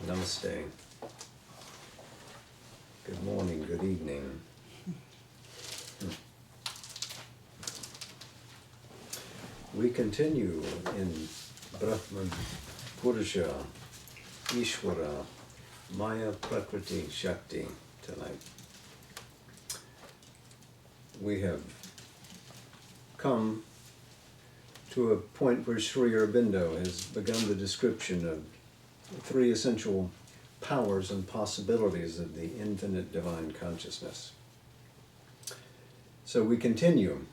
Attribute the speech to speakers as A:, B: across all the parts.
A: Namaste. Good morning, good evening. We continue in Brahman, Purusha, Ishvara, Maya, Prakriti, Shakti tonight. We have come to a point where Sri Aurobindo has begun the description of three essential powers and possibilities of the infinite divine consciousness. So we continue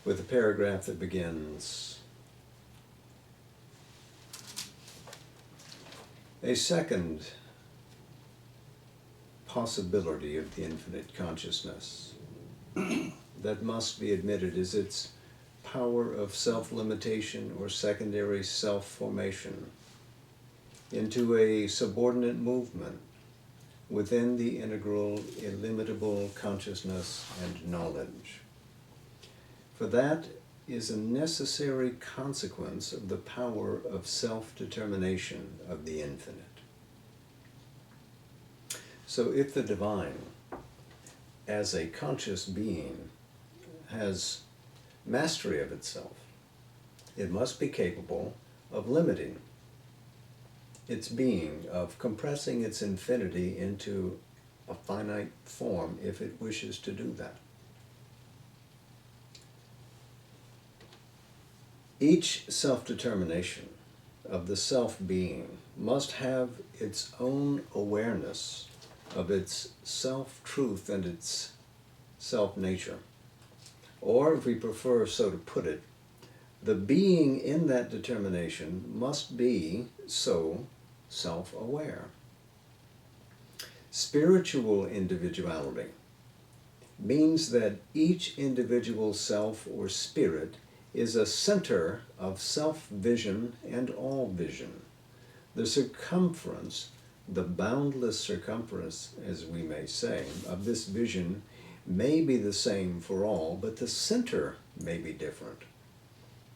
A: with a paragraph that begins, a second possibility of the infinite consciousness that must be admitted is its power of self-limitation or secondary self-formation into a subordinate movement within the integral, illimitable consciousness and knowledge. For that is a necessary consequence of the power of self-determination of the infinite. So if the divine, as a conscious being, has mastery of itself, it must be capable of limiting its being, of compressing its infinity into a finite form if it wishes to do that. Each self-determination of the self-being must have its own awareness of its self-truth and its self-nature. Or, if we prefer so to put it, the being in that determination must be so self-aware. Spiritual individuality means that each individual self or spirit is a center of self-vision and all vision. The circumference, the boundless circumference, as we may say, of this vision may be the same for all, but the center may be different.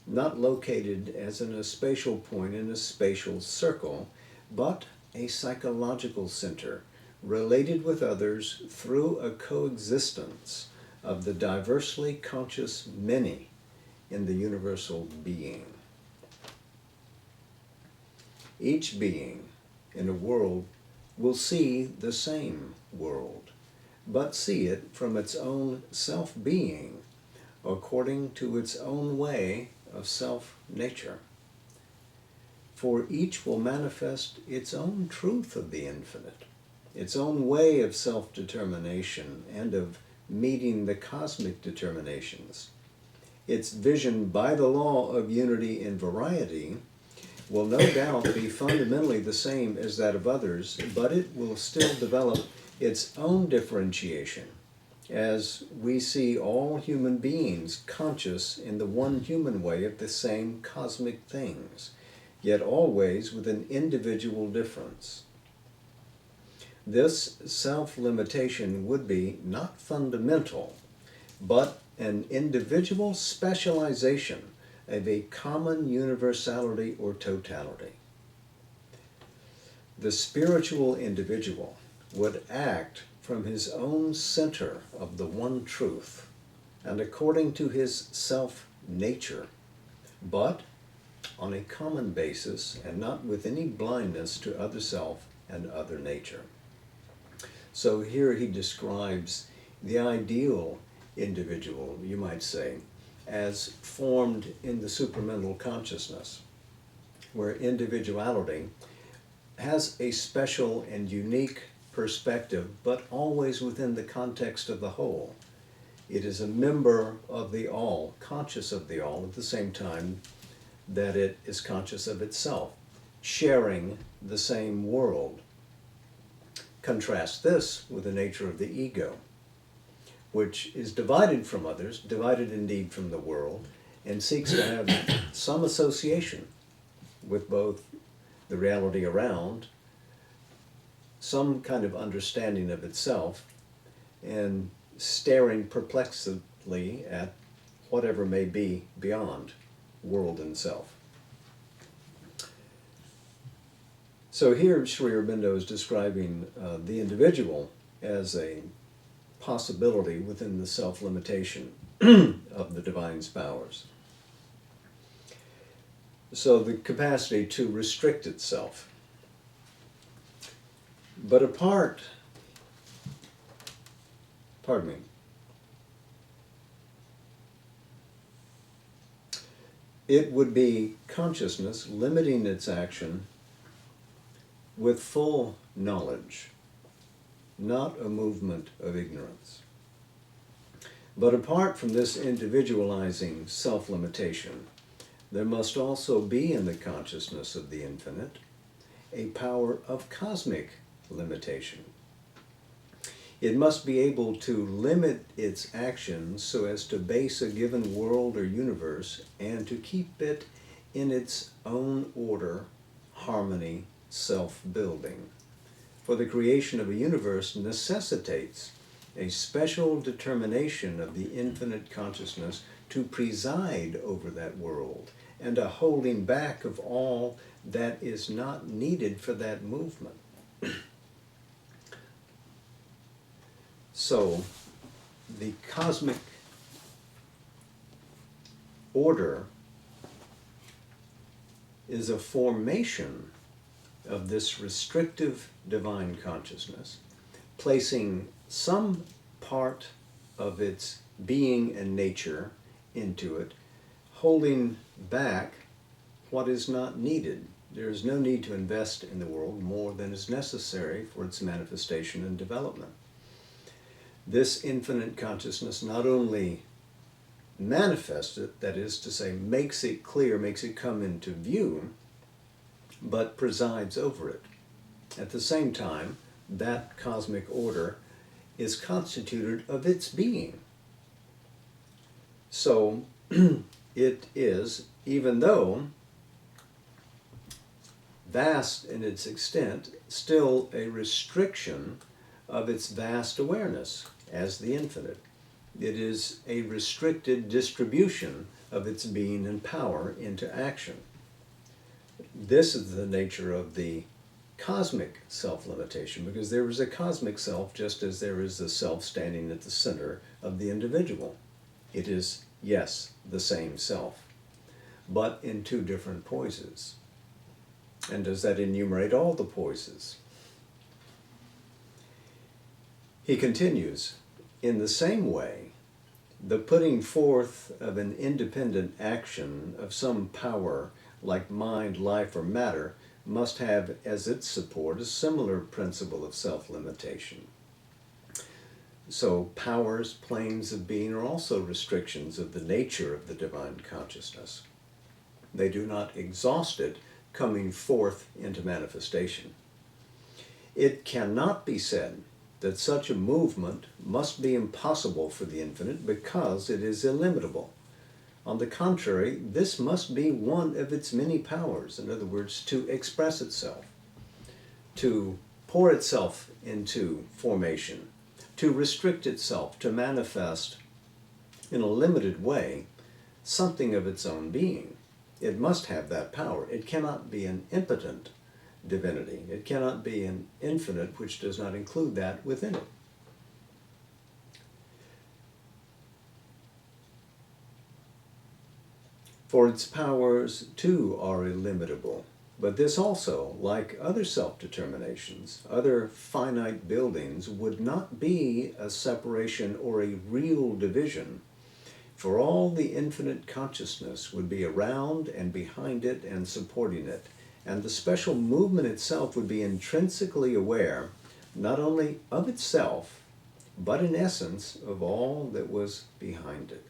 A: Not located as in a spatial point in a spatial circle, but a psychological center, related with others through a coexistence of the diversely conscious many in the universal being. Each being in a world will see the same world, but see it from its own self-being, according to its own way of self-nature. For each will manifest its own truth of the infinite, its own way of self-determination and of meeting the cosmic determinations. Its vision by the law of unity in variety will no doubt be fundamentally the same as that of others, but it will still develop its own differentiation, as we see all human beings conscious in the one human way of the same cosmic things, yet always with an individual difference. This self-limitation would be not fundamental, but an individual specialization of a common universality or totality. The spiritual individual would act from his own center of the one truth and according to his self-nature, but on a common basis and not with any blindness to other self and other nature. So here he describes the ideal individual, you might say, as formed in the supramental consciousness, where individuality has a special and unique perspective, but always within the context of the whole. It is a member of the all, conscious of the all, at the same time that it is conscious of itself, sharing the same world. Contrast this with the nature of the ego, which is divided from others, divided indeed from the world, and seeks to have some association with both the reality around, some kind of understanding of itself, and staring perplexedly at whatever may be beyond world and self. So here Sri Aurobindo is describing the individual as a possibility within the self-limitation of the divine's powers. So the capacity to restrict itself. But it would be consciousness limiting its action with full knowledge, not a movement of ignorance. But apart from this individualizing self-limitation, there must also be in the consciousness of the infinite a power of cosmic limitation. It must be able to limit its actions so as to base a given world or universe and to keep it in its own order, harmony, self-building. For the creation of a universe necessitates a special determination of the infinite consciousness to preside over that world and a holding back of all that is not needed for that movement. So, the cosmic order is a formation of this restrictive divine consciousness, placing some part of its being and nature into it, holding back what is not needed. There is no need to invest in the world more than is necessary for its manifestation and development. This infinite consciousness not only manifests it, that is to say, makes it clear, makes it come into view, but presides over it. At the same time, that cosmic order is constituted of its being. So it is, even though vast in its extent, still a restriction of its vast awareness as the infinite. It is a restricted distribution of its being and power into action. This is the nature of the cosmic self-limitation, because there is a cosmic self just as there is the self standing at the center of the individual. It is, yes, the same self, but in two different poises. And does that enumerate all the poises? He continues, in the same way, the putting forth of an independent action of some power like mind, life, or matter must have as its support a similar principle of self-limitation. So powers, planes of being are also restrictions of the nature of the divine consciousness. They do not exhaust it coming forth into manifestation. It cannot be said that such a movement must be impossible for the infinite because it is illimitable. On the contrary, this must be one of its many powers, in other words, to express itself, to pour itself into formation, to restrict itself, to manifest in a limited way something of its own being. It must have that power. It cannot be an impotent divinity. It cannot be an infinite which does not include that within it. For its powers, too, are illimitable. But this also, like other self-determinations, other finite buildings, would not be a separation or a real division, for all the infinite consciousness would be around and behind it and supporting it, and the special movement itself would be intrinsically aware not only of itself, but in essence of all that was behind it.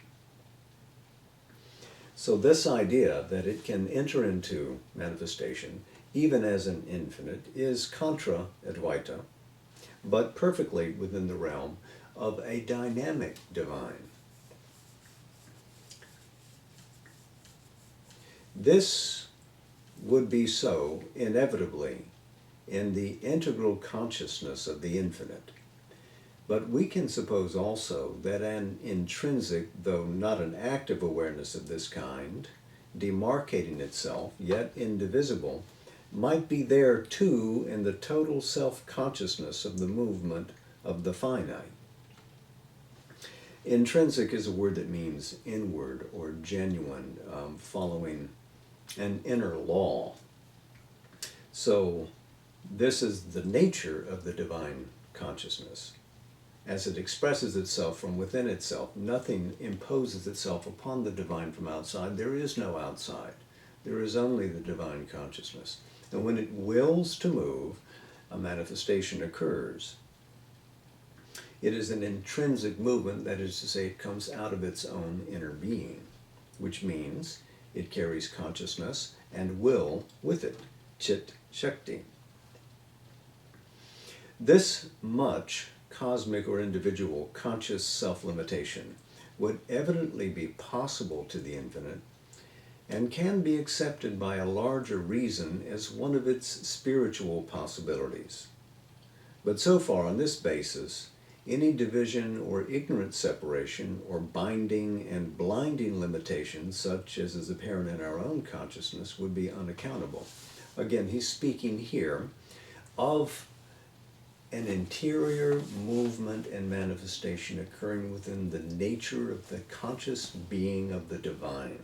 A: So this idea that it can enter into manifestation, even as an infinite, is contra Advaita, but perfectly within the realm of a dynamic divine. This would be so inevitably in the integral consciousness of the infinite. But we can suppose also that an intrinsic, though not an active awareness of this kind, demarcating itself, yet indivisible, might be there too in the total self-consciousness of the movement of the finite. Intrinsic is a word that means inward or genuine, following an inner law. So this is the nature of the divine consciousness. As it expresses itself from within itself, nothing imposes itself upon the divine from outside. There is no outside. There is only the divine consciousness. And when it wills to move, a manifestation occurs. It is an intrinsic movement, that is to say, it comes out of its own inner being, which means it carries consciousness and will with it, chit shakti. This much cosmic or individual conscious self-limitation would evidently be possible to the infinite and can be accepted by a larger reason as one of its spiritual possibilities. But so far on this basis, any division or ignorant separation or binding and blinding limitations, such as is apparent in our own consciousness, would be unaccountable. Again, he's speaking here of an interior movement and manifestation occurring within the nature of the conscious being of the divine.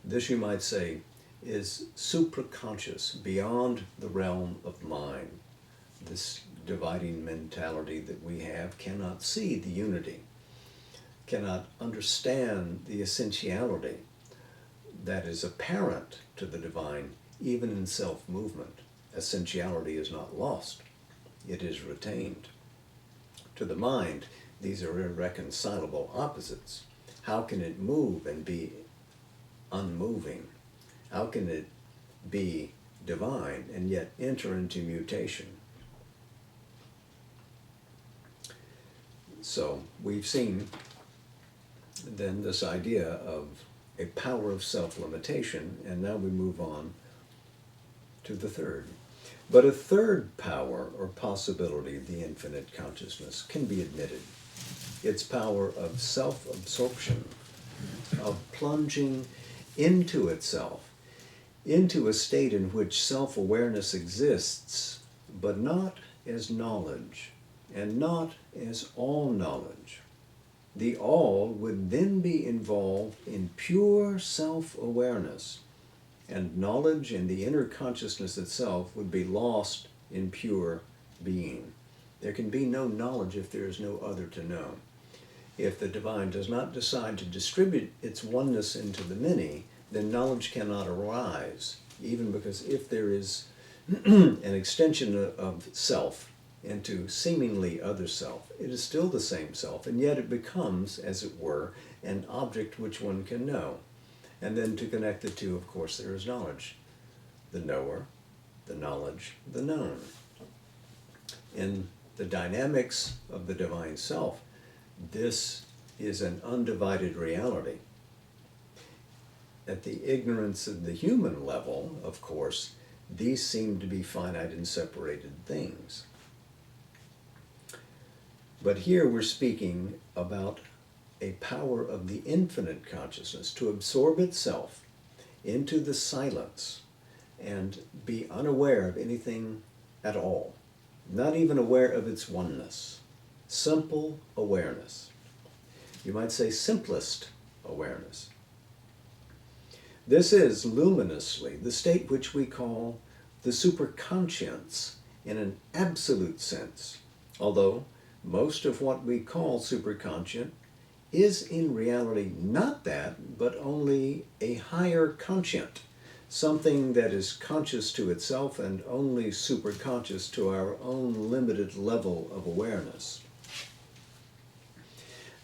A: This, you might say, is supraconscious, beyond the realm of mind. This dividing mentality that we have cannot see the unity, cannot understand the essentiality that is apparent to the divine, even in self-movement. Essentiality is not lost. It is retained. To the mind, these are irreconcilable opposites. How can it move and be unmoving? How can it be divine and yet enter into mutation? So we've seen then this idea of a power of self-limitation, and now we move on to the third. But a third power or possibility of the infinite consciousness can be admitted. Its power of self-absorption, of plunging into itself, into a state in which self-awareness exists, but not as knowledge, and not as all knowledge. The all would then be involved in pure self-awareness, and knowledge and the inner consciousness itself would be lost in pure being. There can be no knowledge if there is no other to know. If the divine does not decide to distribute its oneness into the many, then knowledge cannot arise, even because if there is an extension of self into seemingly other self, it is still the same self, and yet it becomes, as it were, an object which one can know. And then to connect the two, of course, there is knowledge. The knower, the knowledge, the known. In the dynamics of the divine self, this is an undivided reality. At the ignorance of the human level, of course, these seem to be finite and separated things. But here we're speaking about a power of the infinite consciousness to absorb itself into the silence and be unaware of anything at all, not even aware of its oneness. Simple awareness. You might say simplest awareness. This is luminously the state which we call the superconscience in an absolute sense, although most of what we call superconscient is in reality not that, but only a higher conscient, something that is conscious to itself and only superconscious to our own limited level of awareness.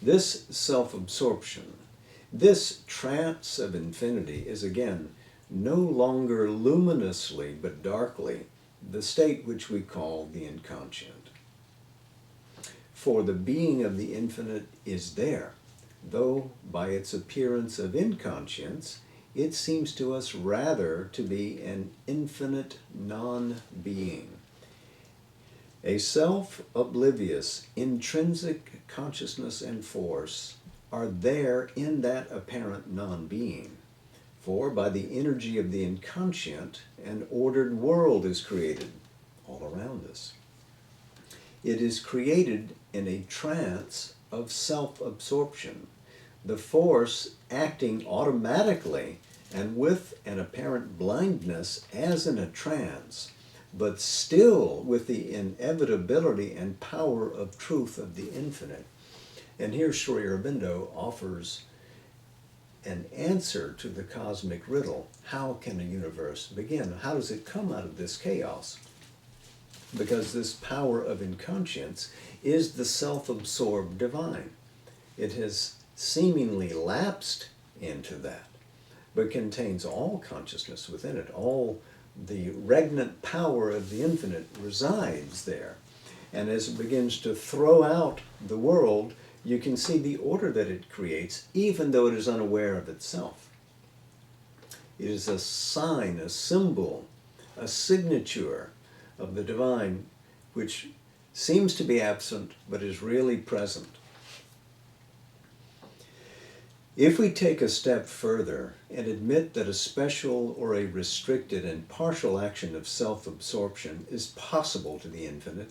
A: This self-absorption, this trance of infinity is again no longer luminously but darkly the state which we call the inconscient. For the being of the infinite is there, though by its appearance of inconscience, it seems to us rather to be an infinite non-being. A self-oblivious, intrinsic consciousness and force are there in that apparent non-being, For by the energy of the inconscient, an ordered world is created all around us. It is created in a trance of self-absorption, the force acting automatically and with an apparent blindness as in a trance, but still with the inevitability and power of truth of the infinite. And here Sri Aurobindo offers an answer to the cosmic riddle. How can a universe begin? How does it come out of this chaos? Because this power of inconscience is the self-absorbed divine. It has seemingly lapsed into that, but contains all consciousness within it. All the regnant power of the infinite resides there. And as it begins to throw out the world, you can see the order that it creates, even though it is unaware of itself. It is a sign, a symbol, a signature of the divine, which seems to be absent, but is really present. If we take a step further and admit that a special or a restricted and partial action of self-absorption is possible to the infinite,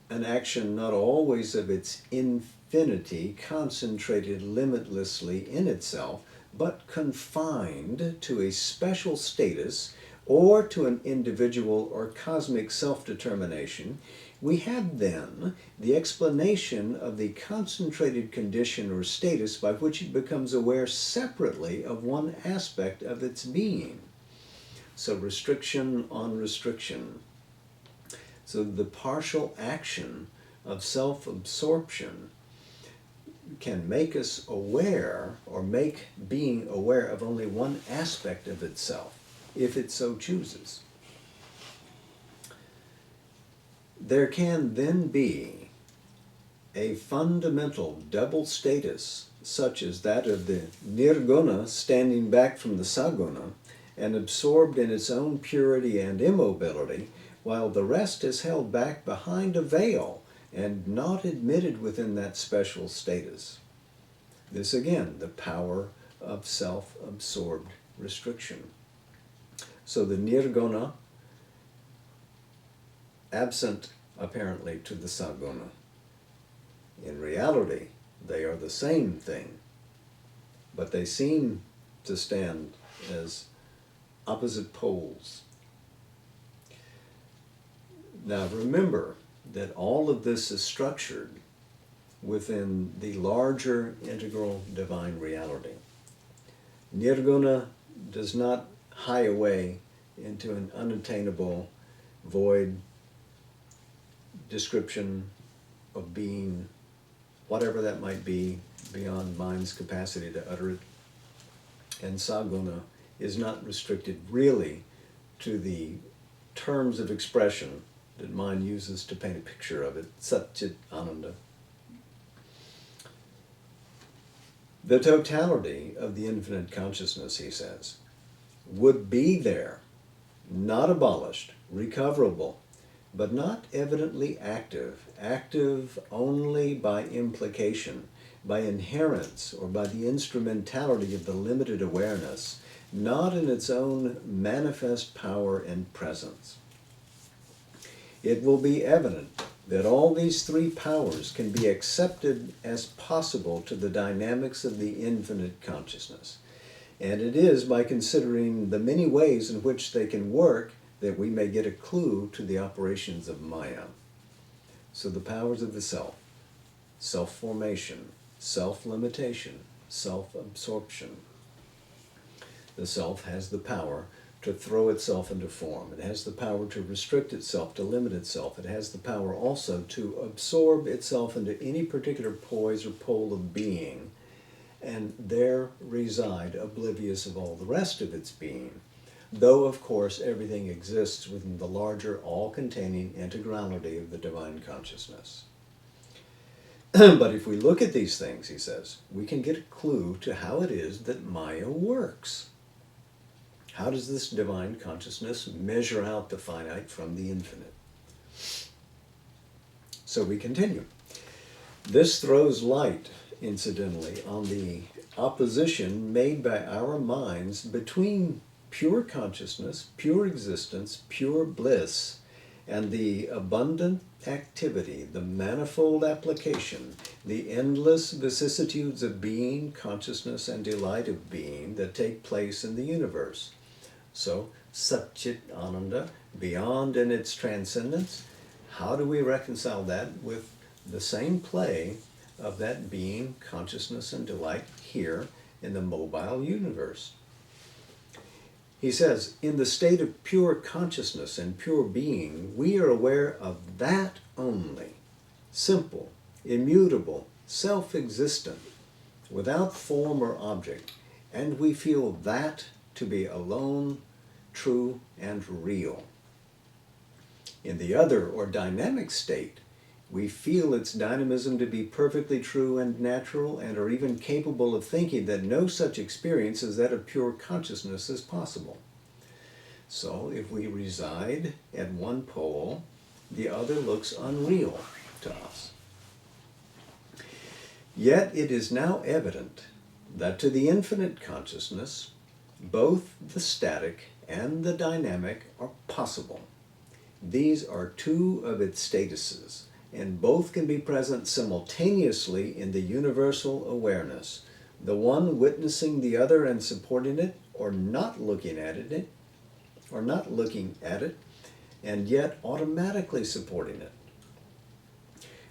A: an action not always of its infinity concentrated limitlessly in itself, but confined to a special status or to an individual or cosmic self-determination, we have then the explanation of the concentrated condition or status by which it becomes aware separately of one aspect of its being. So restriction on restriction. So the partial action of self-absorption can make us aware, or make being aware of only one aspect of itself, if it so chooses. There can then be a fundamental double status, such as that of the nirguna standing back from the saguna and absorbed in its own purity and immobility, while the rest is held back behind a veil and not admitted within that special status. This again, the power of self-absorbed restriction. So the nirguna, absent apparently to the saguna. In reality, they are the same thing, but they seem to stand as opposite poles. Now remember that all of this is structured within the larger integral divine reality. Nirguna does not hie away into an unattainable void description of being, whatever that might be, beyond mind's capacity to utter it. And saguna is not restricted really to the terms of expression that mind uses to paint a picture of it, Sat-Chit Ananda. The totality of the infinite consciousness, he says, would be there, not abolished, recoverable, but not evidently active, active only by implication, by inherence, or by the instrumentality of the limited awareness, not in its own manifest power and presence. It will be evident that all these three powers can be accepted as possible to the dynamics of the infinite consciousness. And it is by considering the many ways in which they can work that we may get a clue to the operations of Maya. So the powers of the self, self-formation, self-limitation, self-absorption. The self has the power to throw itself into form. It has the power to restrict itself, to limit itself. It has the power also to absorb itself into any particular poise or pole of being, and there reside oblivious of all the rest of its being. Though, of course, everything exists within the larger, all-containing integrality of the divine consciousness. But if we look at these things, he says, we can get a clue to how it is that Maya works. How does this divine consciousness measure out the finite from the infinite? So we continue. This throws light, incidentally, on the opposition made by our minds between pure consciousness, pure existence, pure bliss, and the abundant activity, the manifold application, the endless vicissitudes of being, consciousness, and delight of being that take place in the universe. So, Satchit Ananda, beyond in its transcendence, how do we reconcile that with the same play of that being, consciousness, and delight here in the mobile universe? He says, in the state of pure consciousness and pure being, we are aware of that only, simple, immutable, self-existent, without form or object, and we feel that to be alone, true, and real. In the other, or dynamic state, we feel its dynamism to be perfectly true and natural, and are even capable of thinking that no such experience as that of pure consciousness is possible. So, if we reside at one pole, the other looks unreal to us. Yet it is now evident that to the infinite consciousness, both the static and the dynamic are possible. These are two of its statuses, and both can be present simultaneously in the universal awareness, the one witnessing the other and supporting it, or not looking at it, and yet automatically supporting it.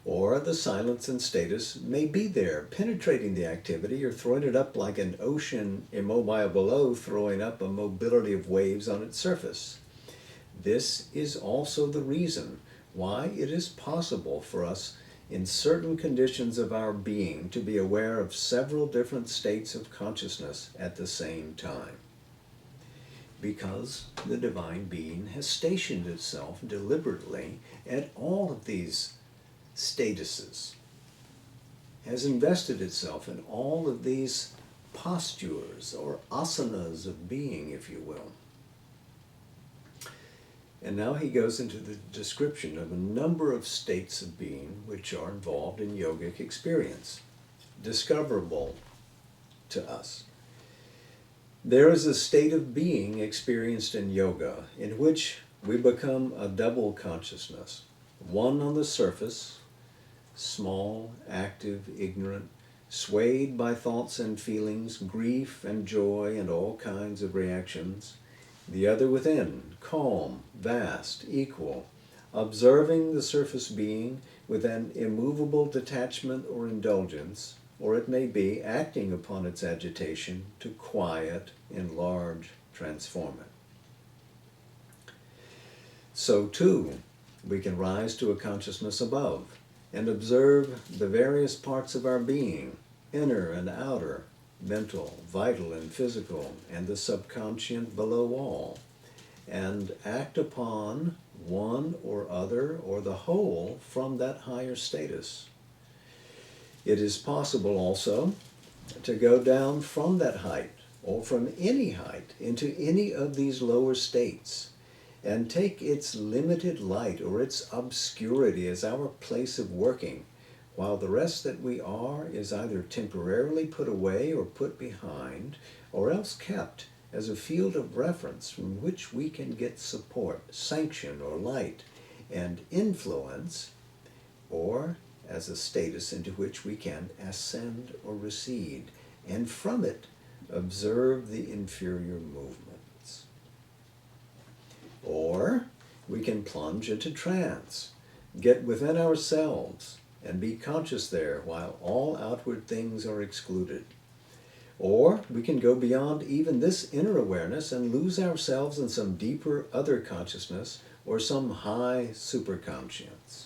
A: Or the silence and status may be there, penetrating the activity or throwing it up like an ocean immobile below, throwing up a mobility of waves on its surface. This is also the reason why it is possible for us in certain conditions of our being to be aware of several different states of consciousness at the same time. Because the divine being has stationed itself deliberately at all of these statuses, has invested itself in all of these postures or asanas of being, if you will. And now he goes into the description of a number of states of being which are involved in yogic experience, discoverable to us. There is a state of being experienced in yoga in which we become a double consciousness, one on the surface, small, active, ignorant, swayed by thoughts and feelings, grief and joy and all kinds of reactions, the other within, calm, vast, equal, observing the surface being with an immovable detachment or indulgence, or it may be acting upon its agitation to quiet, enlarge, transform it. So too, we can rise to a consciousness above and observe the various parts of our being, inner and outer, mental, vital, and physical, and the subconscious below all, and act upon one or other or the whole from that higher status. It is possible also to go down from that height or from any height into any of these lower states and take its limited light or its obscurity as our place of working, while the rest that we are is either temporarily put away or put behind, or else kept as a field of reference from which we can get support, sanction, or light, and influence, or as a status into which we can ascend or recede, and from it observe the inferior movements. Or we can plunge into trance, get within ourselves, and be conscious there while all outward things are excluded. Or we can go beyond even this inner awareness and lose ourselves in some deeper other consciousness or some high superconscience.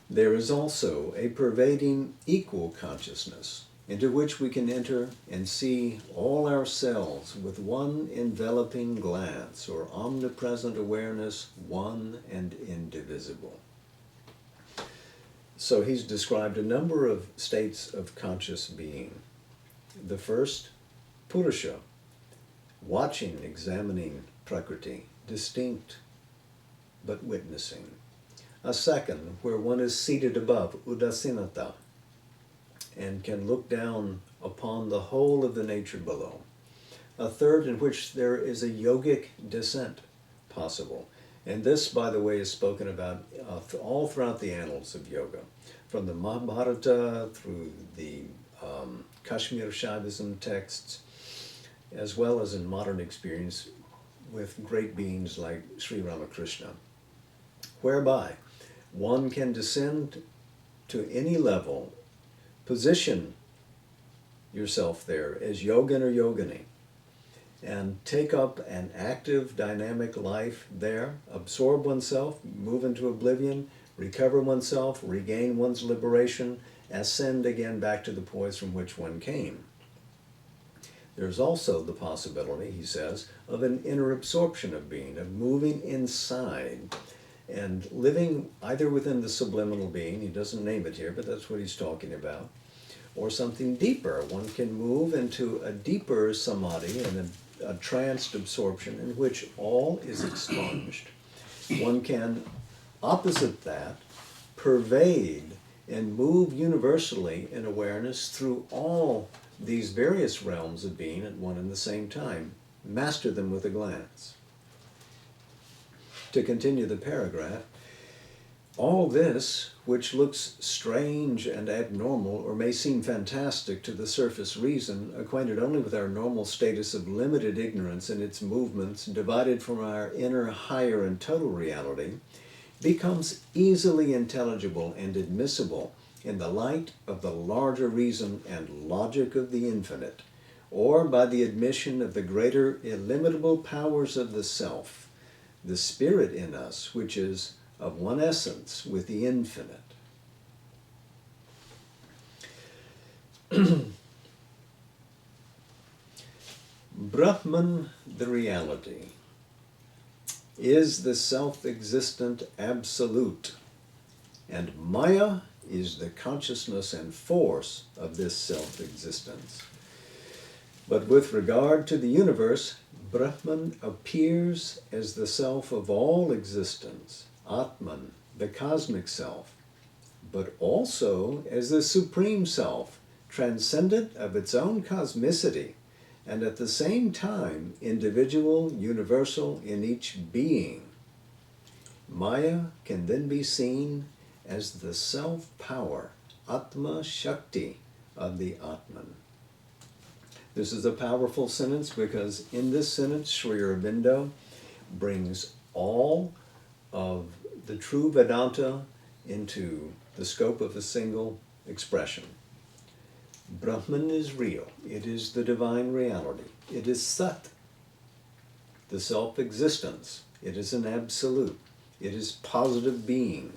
A: There is also a pervading equal consciousness into which we can enter and see all ourselves with one enveloping glance, or omnipresent awareness, one and indivisible. So he's described a number of states of conscious being. The first, Purusha, watching, examining Prakriti, distinct but witnessing. A second, where one is seated above, Udasinata, and can look down upon the whole of the nature below. A third in which there is a yogic descent possible. And this, by the way, is spoken about all throughout the annals of yoga, from the Mahabharata through the Kashmir Shaivism texts, as well as in modern experience with great beings like Sri Ramakrishna, whereby one can descend to any level, position yourself there as yogin or yogini, and take up an active, dynamic life there, absorb oneself, move into oblivion, recover oneself, regain one's liberation, ascend again back to the poise from which one came. There's also the possibility, he says, of an inner absorption of being, of moving inside and living either within the subliminal being, he doesn't name it here, but that's what he's talking about, or something deeper. One can move into a deeper samadhi and a tranced absorption in which all is expunged. One can, opposite that, pervade and move universally in awareness through all these various realms of being at one and the same time, master them with a glance. To continue the paragraph, all this, which looks strange and abnormal or may seem fantastic to the surface reason, acquainted only with our normal status of limited ignorance in its movements, divided from our inner, higher, and total reality, becomes easily intelligible and admissible in the light of the larger reason and logic of the infinite, or by the admission of the greater illimitable powers of the self, the spirit in us, which is of one essence with the infinite. Brahman, the reality, is the self-existent absolute, and Maya is the consciousness and force of this self-existence. But with regard to the universe, Brahman appears as the self of all existence, Atman, the cosmic self, but also as the supreme self, transcendent of its own cosmicity, and at the same time individual, universal in each being. Maya can then be seen as the self-power, Atma Shakti, of the Atman. This is a powerful sentence because in this sentence, Sri Aurobindo brings all of the true Vedanta into the scope of a single expression. Brahman is real. It is the divine reality. It is Sat, the self-existence. It is an absolute. It is positive being.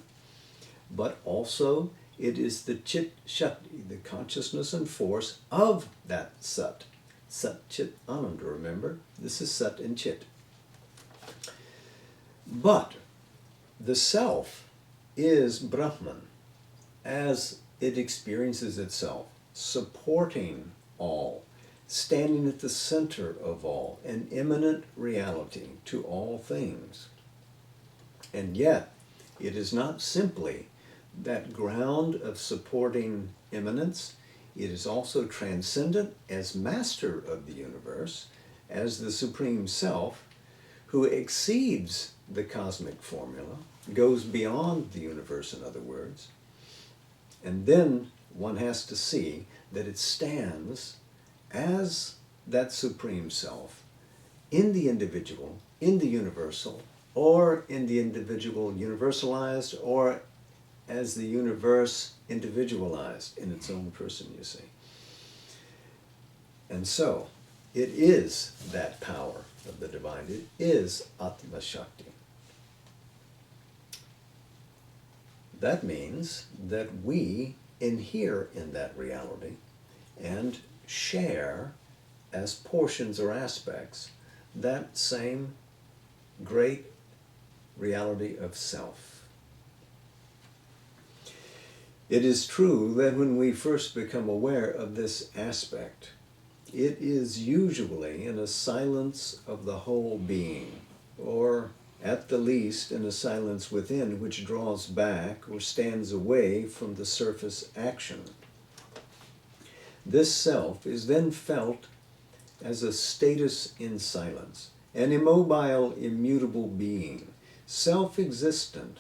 A: But also, it is the Chit Shakti, the consciousness and force of that Sat. Sat, Chit, Ananda, remember? This is Sat and Chit. But the self is Brahman as it experiences itself, supporting all, standing at the center of all, an immanent reality to all things. And yet, it is not simply that ground of supporting immanence. It is also transcendent as master of the universe, as the supreme self, who exceeds the cosmic formula, goes beyond the universe, in other words. And then one has to see that it stands as that supreme self in the individual, in the universal, or in the individual universalized, or as the universe individualized in its own person, you see. And so, it is that power of the divine. It is Atma Shakti. That means that we inhere in that reality and share as portions or aspects that same great reality of self. It is true that when we first become aware of this aspect, it is usually in a silence of the whole being, or at the least in a silence within which draws back or stands away from the surface action. This self is then felt as a status in silence, an immobile, immutable being, self-existent,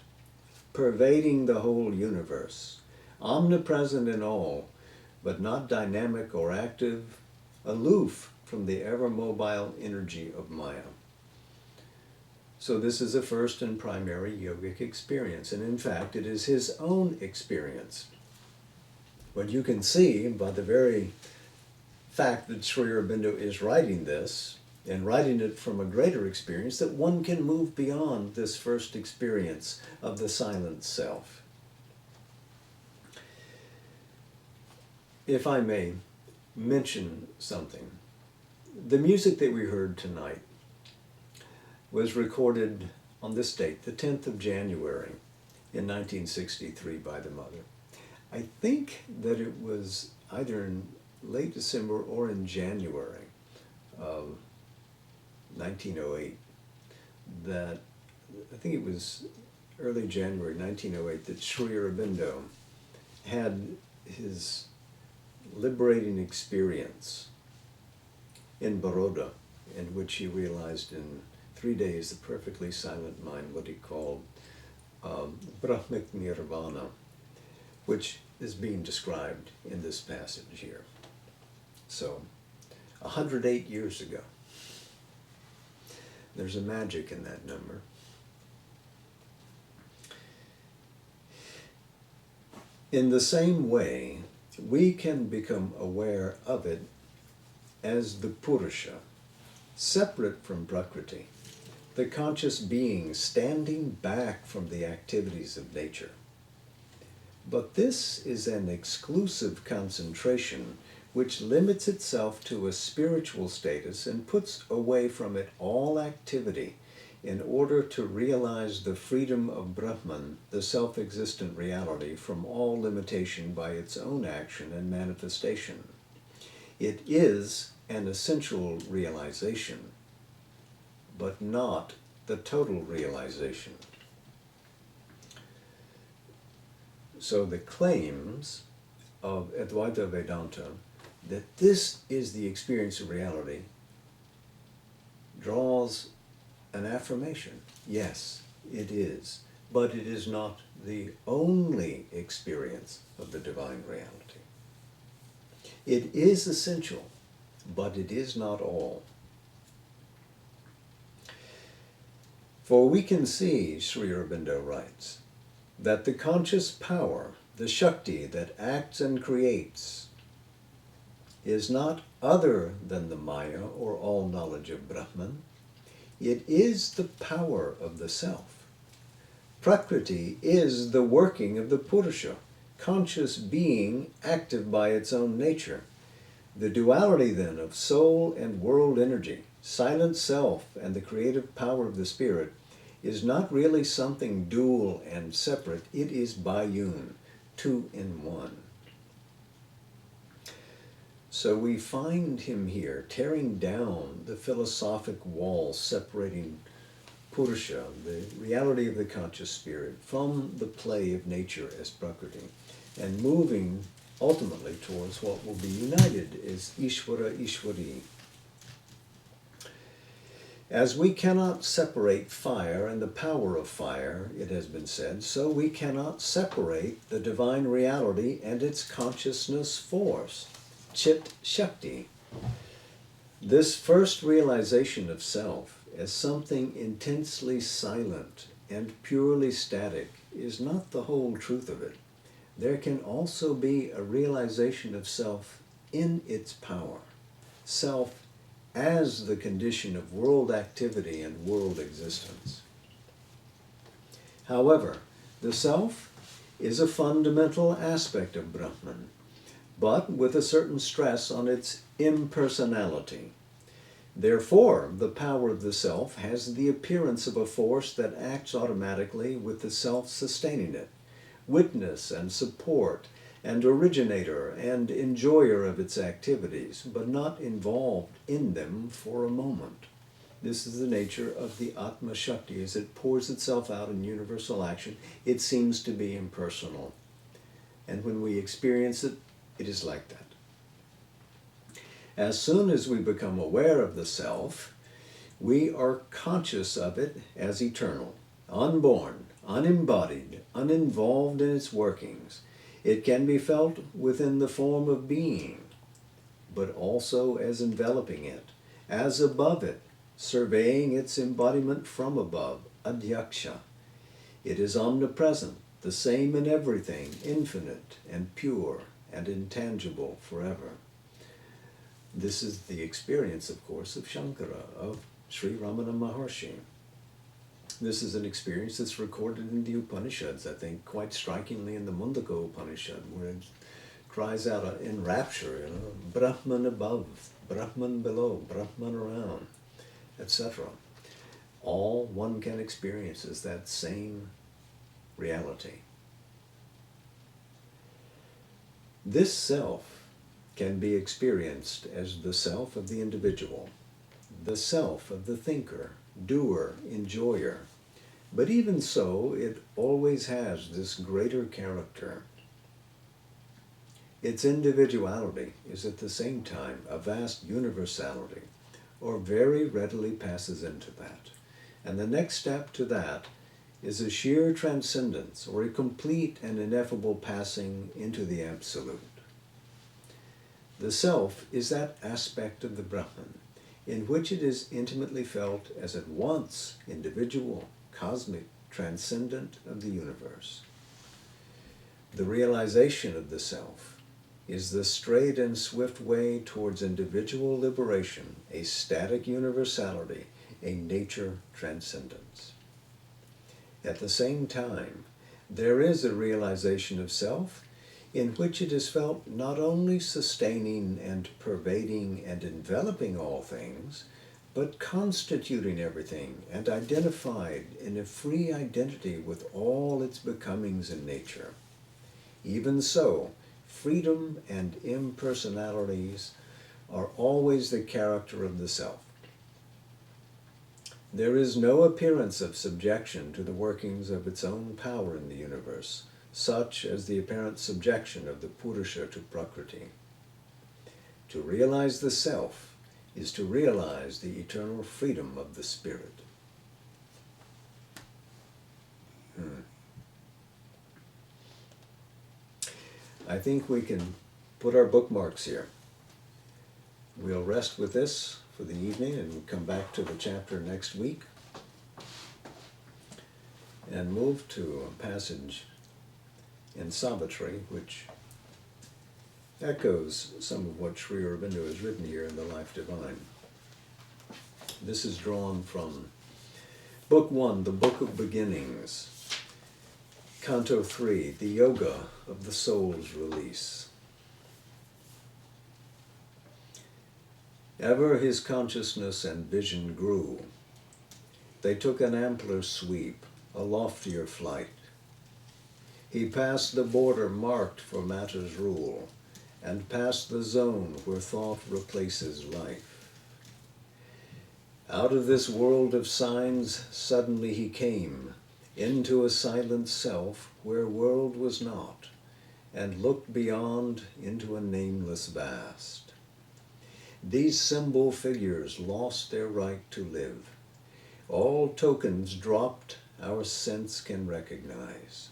A: pervading the whole universe, omnipresent in all, but not dynamic or active, aloof from the ever-mobile energy of Maya. So this is a first and primary yogic experience, and in fact it is his own experience. But you can see by the very fact that Sri Aurobindo is writing this, and writing it from a greater experience, that one can move beyond this first experience of the silent self. If I may mention something, the music that we heard tonight was recorded on this date, the 10th of January in 1963 by the mother. I think that it was either in late December or in January of 1908 that, I think it was early January 1908, that Sri Aurobindo had his liberating experience in Baroda, in which he realized in 3 days the perfectly silent mind, what he called Brahmic Nirvana, which is being described in this passage here. So, 108 years ago. There's a magic in that number. In the same way, we can become aware of it as the Purusha, separate from Prakriti, the conscious being standing back from the activities of nature. But this is an exclusive concentration which limits itself to a spiritual status and puts away from it all activity in order to realize the freedom of Brahman, the self-existent reality, from all limitation by its own action and manifestation. It is an essential realization, but not the total realization. So the claims of Advaita Vedanta that this is the experience of reality draws an affirmation. Yes, it is, but it is not the only experience of the divine reality. It is essential, but it is not all. For we can see, Sri Aurobindo writes, that the conscious power, the Shakti that acts and creates, is not other than the Maya or all knowledge of Brahman. It is the power of the self. Prakriti is the working of the Purusha, conscious being active by its own nature. The duality then of soul and world energy, silent self and the creative power of the spirit, is not really something dual and separate. It is biune, two in one. So we find him here tearing down the philosophic wall separating Purusha, the reality of the conscious spirit, from the play of nature as Prakriti, and moving ultimately towards what will be united as Ishvara Ishvari. As we cannot separate fire and the power of fire, it has been said, so we cannot separate the divine reality and its consciousness force, Chit Shakti. This first realization of self as something intensely silent and purely static is not the whole truth of it. There can also be a realization of self in its power, self as the condition of world activity and world existence. However, the self is a fundamental aspect of Brahman, but with a certain stress on its impersonality. Therefore, the power of the self has the appearance of a force that acts automatically with the self sustaining it, witness and support, and originator and enjoyer of its activities, but not involved in them for a moment. This is the nature of the Atma Shakti. As it pours itself out in universal action, it seems to be impersonal. And when we experience it, it is like that. As soon as we become aware of the self, we are conscious of it as eternal, unborn, unembodied, uninvolved in its workings. It can be felt within the form of being, but also as enveloping it, as above it, surveying its embodiment from above, adhyaksha. It is omnipresent, the same in everything, infinite and pure and intangible forever. This is the experience, of course, of Shankara, of Sri Ramana Maharshi. This is an experience that's recorded in the Upanishads, I think quite strikingly in the Mundaka Upanishad, where it cries out in rapture, Brahman above, Brahman below, Brahman around, etc. All one can experience is that same reality. This self can be experienced as the self of the individual, the self of the thinker, doer, enjoyer. But even so, it always has this greater character. Its individuality is at the same time a vast universality, or very readily passes into that. And the next step to that is a sheer transcendence, or a complete and ineffable passing into the absolute. The self is that aspect of the Brahman in which it is intimately felt as at once individual, cosmic, transcendent of the universe. The realization of the self is the straight and swift way towards individual liberation, a static universality, a nature transcendence. At the same time, there is a realization of self in which it is felt not only sustaining and pervading and enveloping all things, but constituting everything and identified in a free identity with all its becomings in nature. Even so, freedom and impersonalities are always the character of the self. There is no appearance of subjection to the workings of its own power in the universe, such as the apparent subjection of the Purusha to Prakriti. To realize the self is to realize the eternal freedom of the spirit. I think we can put our bookmarks here. We'll rest with this for the evening and we'll come back to the chapter next week and move to a passage in Savitri, which echoes some of what Sri Aurobindo has written here in The Life Divine. This is drawn from Book 1, the Book of Beginnings, Canto 3, the Yoga of the Soul's Release. Ever his consciousness and vision grew. They took an ampler sweep, a loftier flight. He passed the border marked for matter's rule, and passed the zone where thought replaces life. Out of this world of signs suddenly he came, into a silent self where world was not, and looked beyond into a nameless vast. These symbol figures lost their right to live. All tokens dropped our sense can recognize.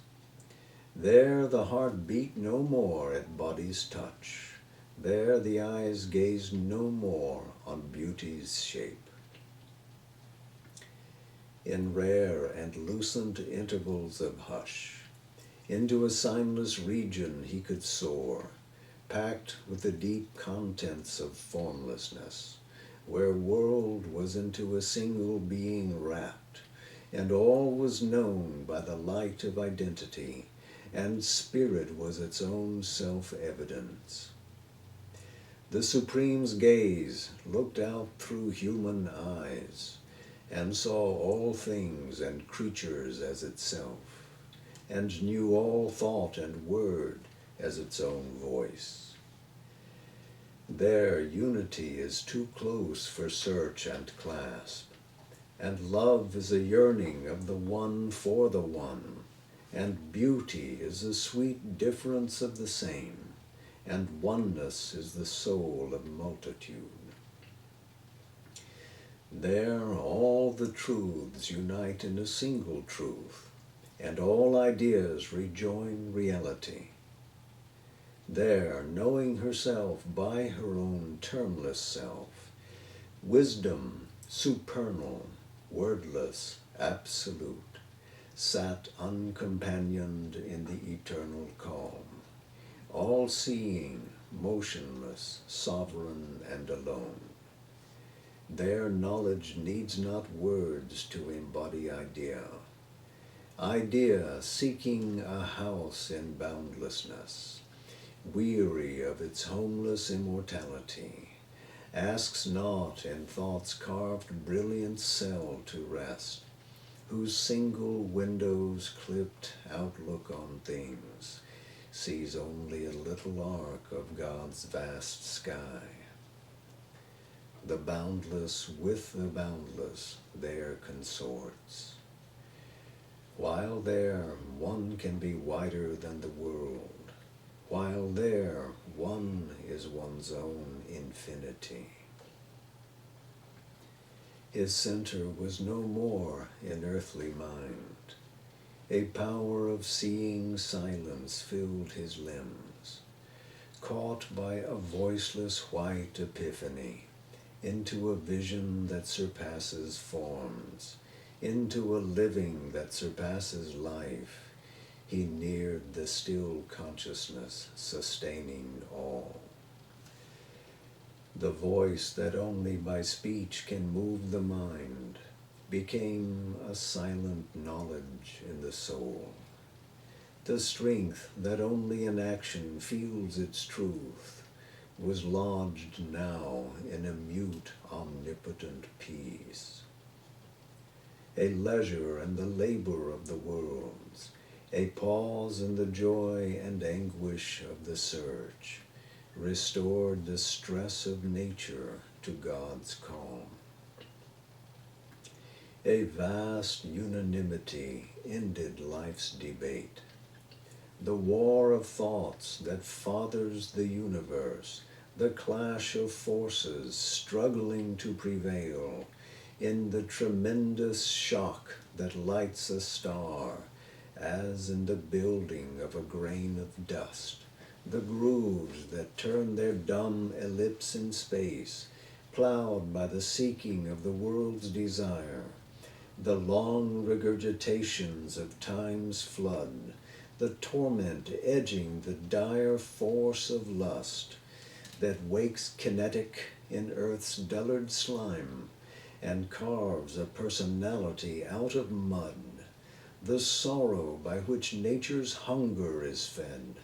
A: There the heart beat no more at body's touch. There the eyes gazed no more on beauty's shape. In rare and lucent intervals of hush, into a signless region he could soar, packed with the deep contents of formlessness, where world was into a single being wrapped, and all was known by the light of identity, and spirit was its own self-evidence. The Supreme's gaze looked out through human eyes, and saw all things and creatures as itself, and knew all thought and word as its own voice. There unity is too close for search and clasp, and love is a yearning of the one for the one, and beauty is a sweet difference of the same, and oneness is the soul of multitude. There all the truths unite in a single truth, and all ideas rejoin reality. There, knowing herself by her own termless self, wisdom supernal, wordless, absolute, sat uncompanioned in the eternal calm, all-seeing, motionless, sovereign and alone. There knowledge needs not words to embody idea. Idea seeking a house in boundlessness, weary of its homeless immortality, asks not in thought's carved brilliant cell to rest, whose single window's clipped outlook on things sees only a little arc of God's vast sky. The boundless with the boundless there consorts. While there one can be wider than the world, while there one is one's own infinity. His center was no more in earthly mind. A power of seeing silence filled his limbs, caught by a voiceless white epiphany, into a vision that surpasses forms, into a living that surpasses life, he neared the still consciousness sustaining all. The voice that only by speech can move the mind became a silent knowledge in the soul. The strength that only in action feels its truth was lodged now in a mute, omnipotent peace. A leisure in the labor of the worlds, a pause in the joy and anguish of the search, restored the stress of nature to God's calm. A vast unanimity ended life's debate. The war of thoughts that fathers the universe, the clash of forces struggling to prevail, in the tremendous shock that lights a star, as in the building of a grain of dust, the grooves that turn their dumb ellipse in space, plowed by the seeking of the world's desire, the long regurgitations of time's flood, the torment edging the dire force of lust that wakes kinetic in earth's dullard slime and carves a personality out of mud, the sorrow by which nature's hunger is fed,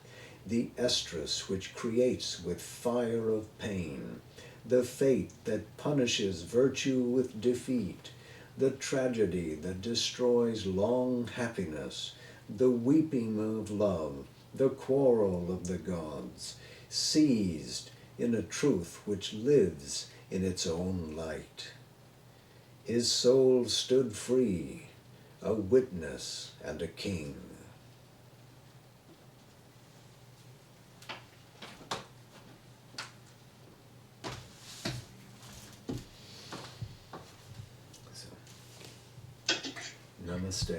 A: the estrus which creates with fire of pain, the fate that punishes virtue with defeat, the tragedy that destroys long happiness, the weeping of love, the quarrel of the gods, seized in a truth which lives in its own light. His soul stood free, a witness and a king. So, namaste.